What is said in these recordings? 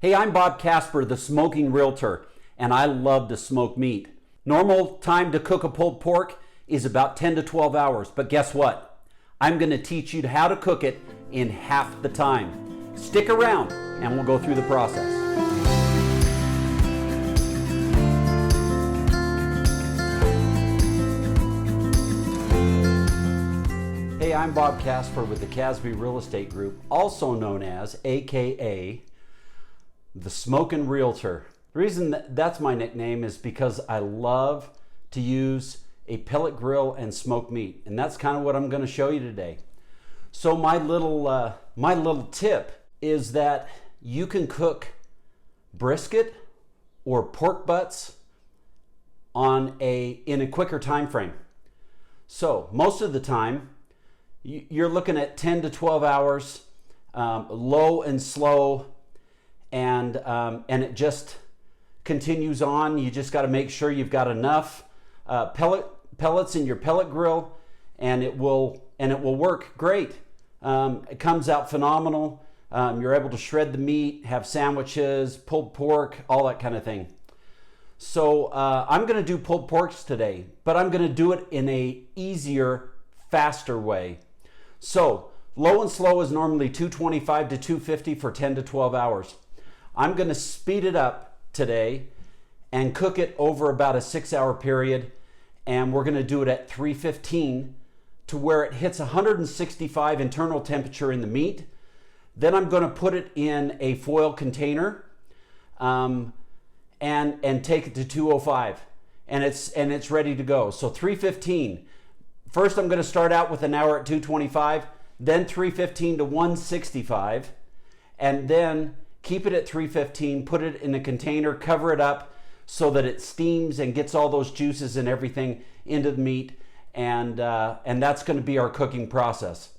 Hey, I'm Bob Casper, the Smoking Realtor, and I love to smoke meat. Normal time to cook a pulled pork is about 10 to 12 hours, but guess what? I'm going to teach you how to cook it in half the time. Stick around and we'll go through the process. Hey, I'm Bob Casper with the Casby Real Estate Group, also known as, AKA, the Smoking Realtor. The reason that's my nickname is because I love to use a pellet grill and smoke meat, and that's kind of what I'm going to show you today. So my little tip is that you can cook brisket or pork butts in a quicker time frame. So most of the time you're looking at 10 to 12 hours, low and slow, and it just continues on. You just got to make sure you've got enough pellets in your pellet grill, and it will work great. It comes out phenomenal. You're able to shred the meat, have sandwiches, pulled pork, all that kind of thing. So I'm going to do pulled porks today, but I'm going to do it in a easier, faster way. So low and slow is normally 225 to 250 for 10 to 12 hours. I'm going to speed it up today and cook it over about a 6-hour period, and we're going to do it at 315 to where it hits 165 internal temperature in the meat. Then I'm going to put it in a foil container and take it to 205, and it's ready to go. So 315. First I'm going to start out with an hour at 225, then 315 to 165, and then keep it at 315, put it in a container, cover it up so that it steams and gets all those juices and everything into the meat, and that's going to be our cooking process.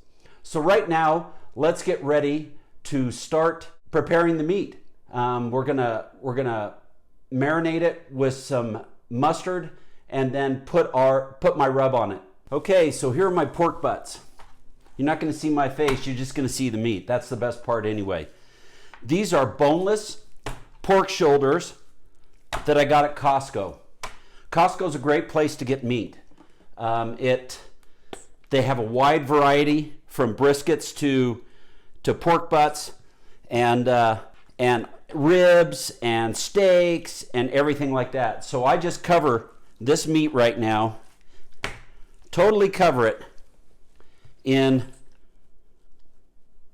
So right now, let's get ready to start preparing the meat. We're gonna marinate it with some mustard and then put my rub on it. Okay, so here are my pork butts. You're not going to see my face, you're just going to see the meat. That's the best part anyway. These are boneless pork shoulders that I got at Costco. Costco's a great place to get meat. They have a wide variety from briskets to pork butts and ribs and steaks and everything like that. So I just cover this meat right now, totally cover it in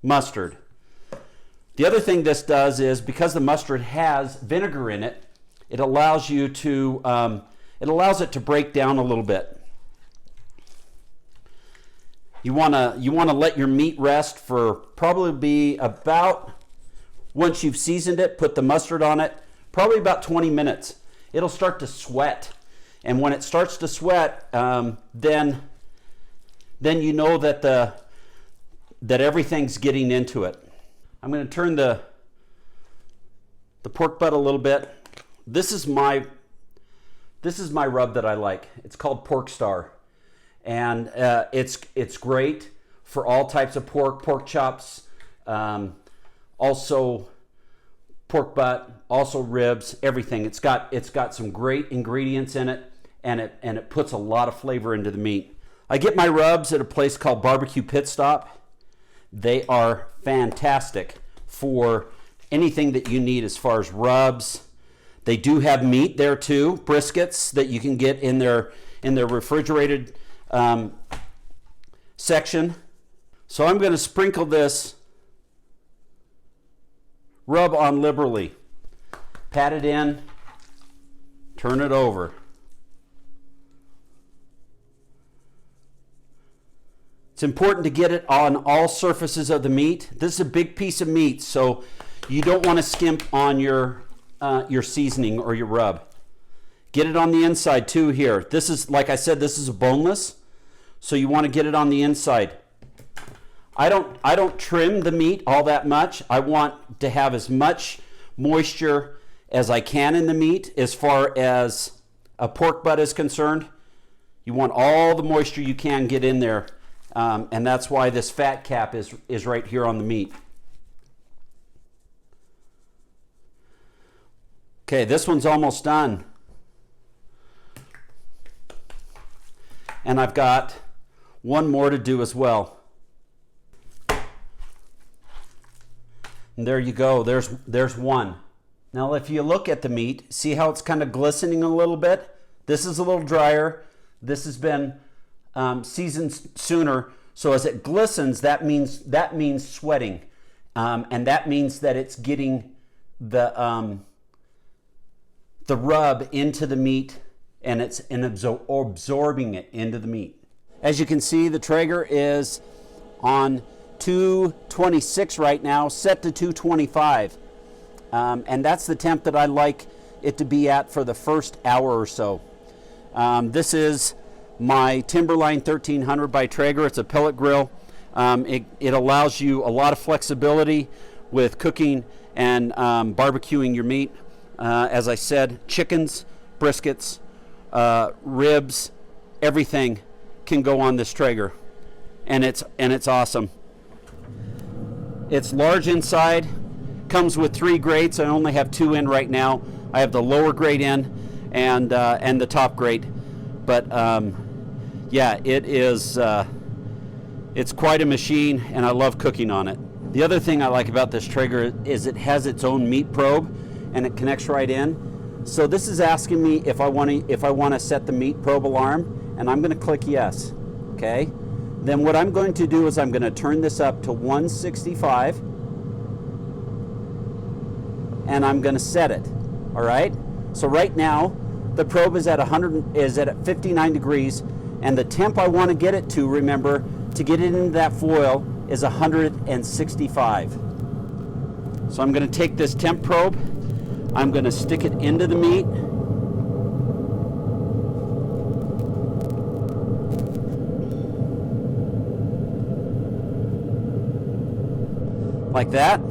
mustard. The other thing this does is, because the mustard has vinegar in it, it allows it to break down a little bit. You want to let your meat rest for probably about, once you've seasoned it, put the mustard on it, probably about 20 minutes. It'll start to sweat, and when it starts to sweat, then you know that everything's getting into it. I'm going to turn the pork butt a little bit. This is my rub that I like. It's called Pork Star, and it's great for all types of pork chops, also pork butt, also ribs, everything. It's got some great ingredients in it, and it puts a lot of flavor into the meat. I get my rubs at a place called Barbecue Pit Stop. They are fantastic for anything that you need as far as rubs. They do have meat there too, briskets that you can get in their refrigerated section. So I'm going to sprinkle this rub on liberally. Pat it in, turn it over. It's important to get it on all surfaces of the meat. This is a big piece of meat, so you don't want to skimp on your seasoning or your rub. Get it on the inside too here. This is, like I said, this is a boneless, so you want to get it on the inside. I don't trim the meat all that much. I want to have as much moisture as I can in the meat. As far as a pork butt is concerned, you want all the moisture you can get in there. And that's why this fat cap is right here on the meat. Okay, this one's almost done. And I've got one more to do as well. And there you go, there's one. Now if you look at the meat, see how it's kind of glistening a little bit? This is a little drier. This has been seasoned sooner. So as it glistens, that means sweating. And that means that it's getting the rub into the meat, and it's absorbing it into the meat. As you can see, the Traeger is on 226 right now, set to 225. And that's the temp that I like it to be at for the first hour or so. This is my Timberline 1300 by Traeger. It's a pellet grill. It allows you a lot of flexibility with cooking and barbecuing your meat. As I said, chickens, briskets, ribs, everything can go on this Traeger, and it's awesome. It's large inside, comes with 3 grates. I only have 2 in right now. I have the lower grate in and the top grate, but yeah, it's quite a machine, and I love cooking on it. The other thing I like about this Traeger is it has its own meat probe, and it connects right in. So this is asking me if I want to set the meat probe alarm, and I'm going to click yes. Okay. Then what I'm going to do is I'm going to turn this up to 165, and I'm going to set it. All right. So right now the probe is at 59 degrees, and the temp I want to get it to, remember, to get it into that foil is 165. So I'm going to take this temp probe, I'm going to stick it into the meat, like that.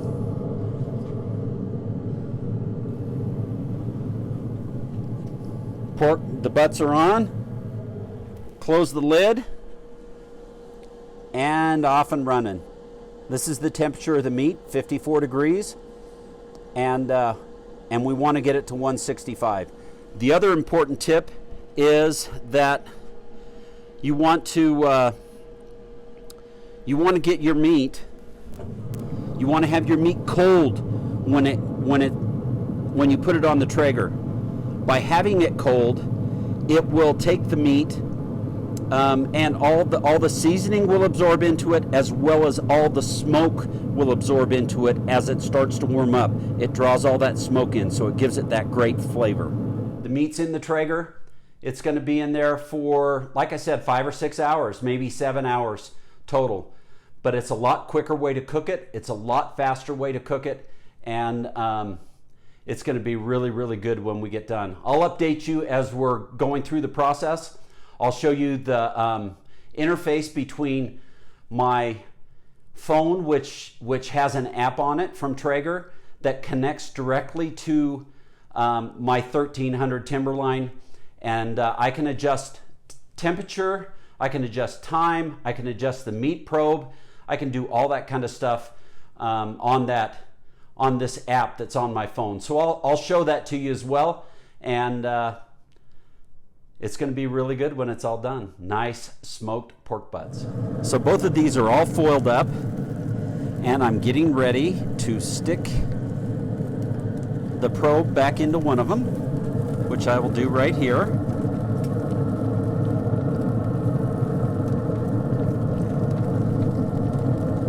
The butts are on. Close the lid, and off and running. This is the temperature of the meat, 54 degrees, and we want to get it to 165. The other important tip is that you want to get your meat. You want to have your meat cold when you put it on the Traeger. By having it cold, it will take the meat, and all the seasoning will absorb into it, as well as all the smoke will absorb into it as it starts to warm up. It draws all that smoke in, so it gives it that great flavor. The meat's in the Traeger. It's going to be in there for, like I said, 5 or 6 hours, maybe 7 hours total. But it's a lot quicker way to cook it. It's a lot faster way to cook it, and it's going to be really, really good when we get done. I'll update you as we're going through the process. I'll show you the interface between my phone, which has an app on it from Traeger that connects directly to my 1300 Timberline, and I can adjust temperature, I can adjust time, I can adjust the meat probe, I can do all that kind of stuff on this app that's on my phone. So I'll show that to you as well, and it's going to be really good when it's all done. Nice smoked pork butts. So both of these are all foiled up, and I'm getting ready to stick the probe back into one of them, which I will do right here.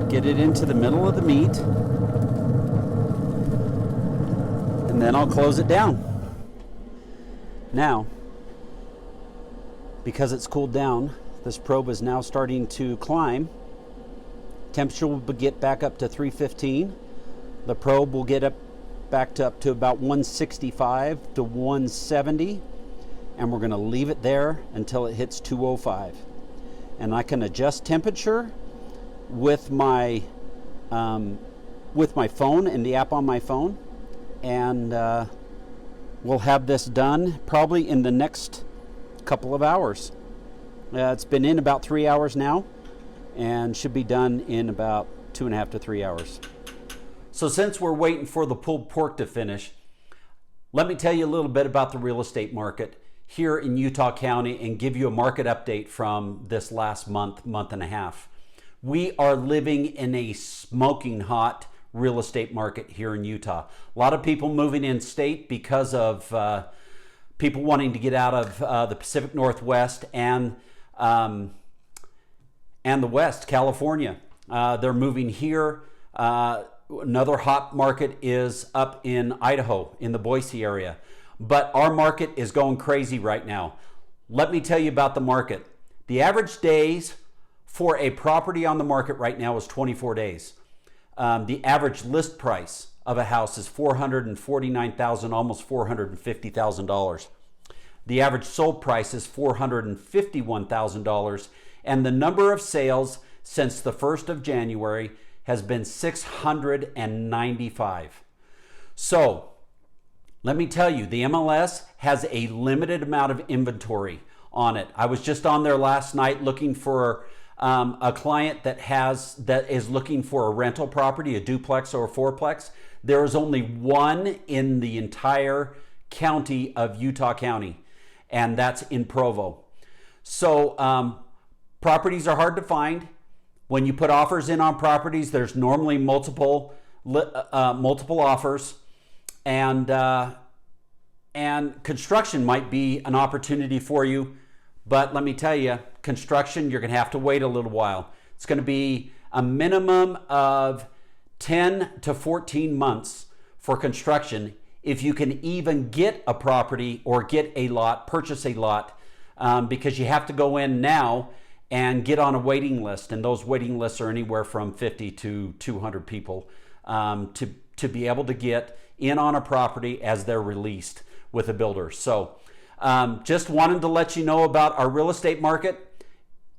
Get it into the middle of the meat, and then I'll close it down. Now, because it's cooled down, this probe is now starting to climb. Temperature will get back up to 315. The probe will get back to about 165 to 170, and we're going to leave it there until it hits 205. And I can adjust temperature with my phone and the app on my phone, and we'll have this done probably in the next couple of hours. It's been in about 3 hours now, and should be done in about 2.5 to 3 hours. So since we're waiting for the pulled pork to finish, Let me tell you a little bit about the real estate market here in Utah County and give you a market update from this last month and a half. We are living in a smoking hot real estate market here in Utah. A lot of people moving in state because of people wanting to get out of the Pacific Northwest and the West, California. They're moving here. Another hot market is up in Idaho, in the Boise area. But our market is going crazy right now. Let me tell you about the market. The average days for a property on the market right now is 24 days. The average list price of a house is $449,000, almost $450,000. The average sold price is $451,000, and the number of sales since the 1st of January has been 695. So let me tell you, the MLS has a limited amount of inventory on it. I was just on there last night looking for a client that is looking for a rental property, a duplex or a fourplex. There is only one in the entire county of Utah County, and that's in Provo. So properties are hard to find. When you put offers in on properties, there's normally multiple offers, and construction might be an opportunity for you. But let me tell you, construction, you're going to have to wait a little while. It's going to be a minimum of 10 to 14 months for construction if you can even get a property or get a lot, purchase a lot, because you have to go in now and get on a waiting list. And those waiting lists are anywhere from 50 to 200 people to be able to get in on a property as they're released with a builder. So just wanted to let you know about our real estate market,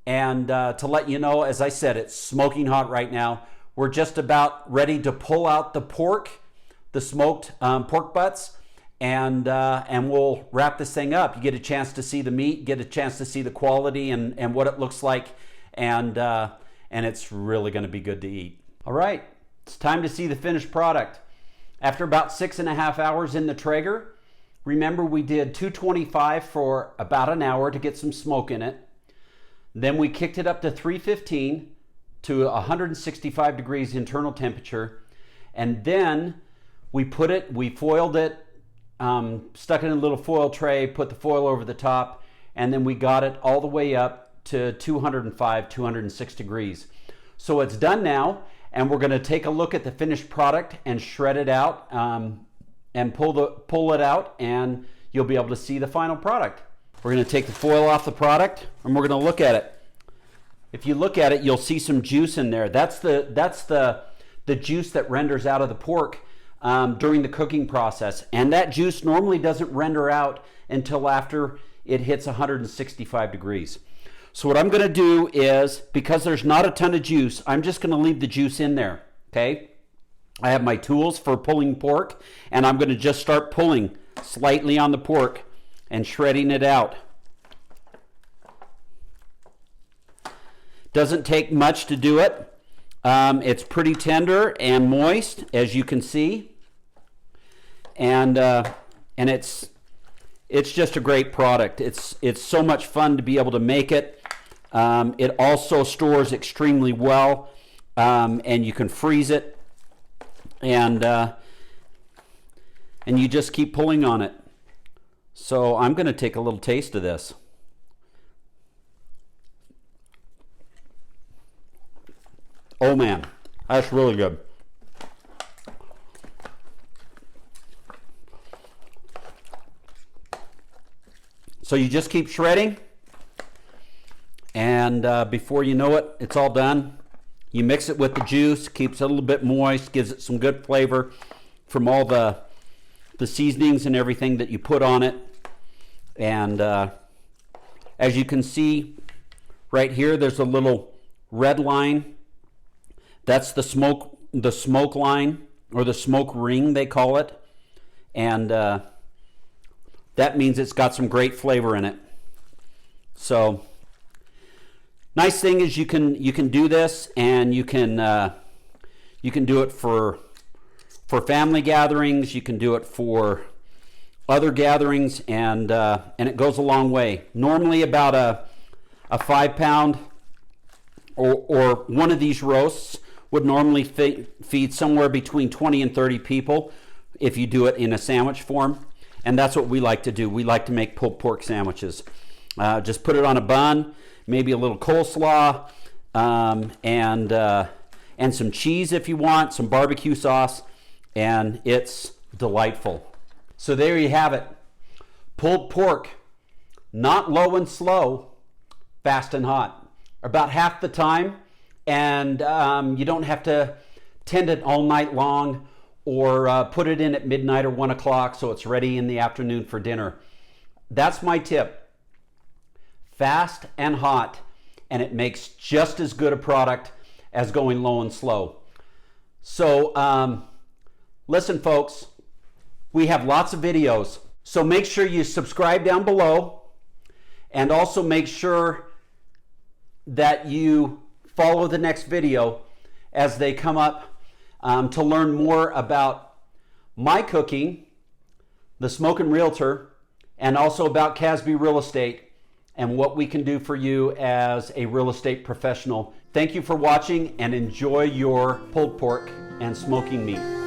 and to let you know, as I said, it's smoking hot right now. We're just about ready to pull out the pork, the smoked pork butts, and we'll wrap this thing up. You get a chance to see the meat, get a chance to see the quality and what it looks like, and it's really going to be good to eat. All right, it's time to see the finished product. After about 6.5 hours in the Traeger, remember we did 225 for about an hour to get some smoke in it. Then we kicked it up to 315 to 165 degrees internal temperature, and then we foiled it, stuck it in a little foil tray, put the foil over the top, and then we got it all the way up to 205, 206 degrees. So it's done now, and we're going to take a look at the finished product and shred it out and pull it out, and you'll be able to see the final product. We're going to take the foil off the product, and we're going to look at it. If you look at it, you'll see some juice in there. That's the juice that renders out of the pork during the cooking process, and that juice normally doesn't render out until after it hits 165 degrees. So what I'm going to do is, because there's not a ton of juice, I'm just going to leave the juice in there. Okay, I have my tools for pulling pork, and I'm going to just start pulling slightly on the pork and shredding it out. Doesn't take much to do it. It's pretty tender and moist, as you can see. And it's just a great product. It's so much fun to be able to make it. It also stores extremely well, and you can freeze it, and you just keep pulling on it. So I'm going to take a little taste of this. Oh man, that's really good. So you just keep shredding, and before you know it, it's all done. You mix it with the juice, keeps it a little bit moist, gives it some good flavor from all the seasonings and everything that you put on it. And as you can see right here, there's a little red line. That's the smoke line, or the smoke ring they call it, and that means it's got some great flavor in it. So nice thing is you can do this, and you can do it for family gatherings. You can do it for other gatherings, and it goes a long way. Normally about a 5-pound or one of these roasts would normally feed somewhere between 20 and 30 people if you do it in a sandwich form. And that's what we like to do. We like to make pulled pork sandwiches. Just put it on a bun, maybe a little coleslaw, and some cheese if you want, some barbecue sauce, and it's delightful. So there you have it. Pulled pork, not low and slow, fast and hot. About half the time, and you don't have to tend it all night long or put it in at midnight or 1 o'clock so it's ready in the afternoon for dinner. That's my tip. Fast and hot, and it makes just as good a product as going low and slow. So listen folks, we have lots of videos, so make sure you subscribe down below, and also make sure that you follow the next video as they come up to learn more about my cooking, the Smokin' Realtor, and also about Casby Real Estate and what we can do for you as a real estate professional. Thank you for watching, and enjoy your pulled pork and smoking meat.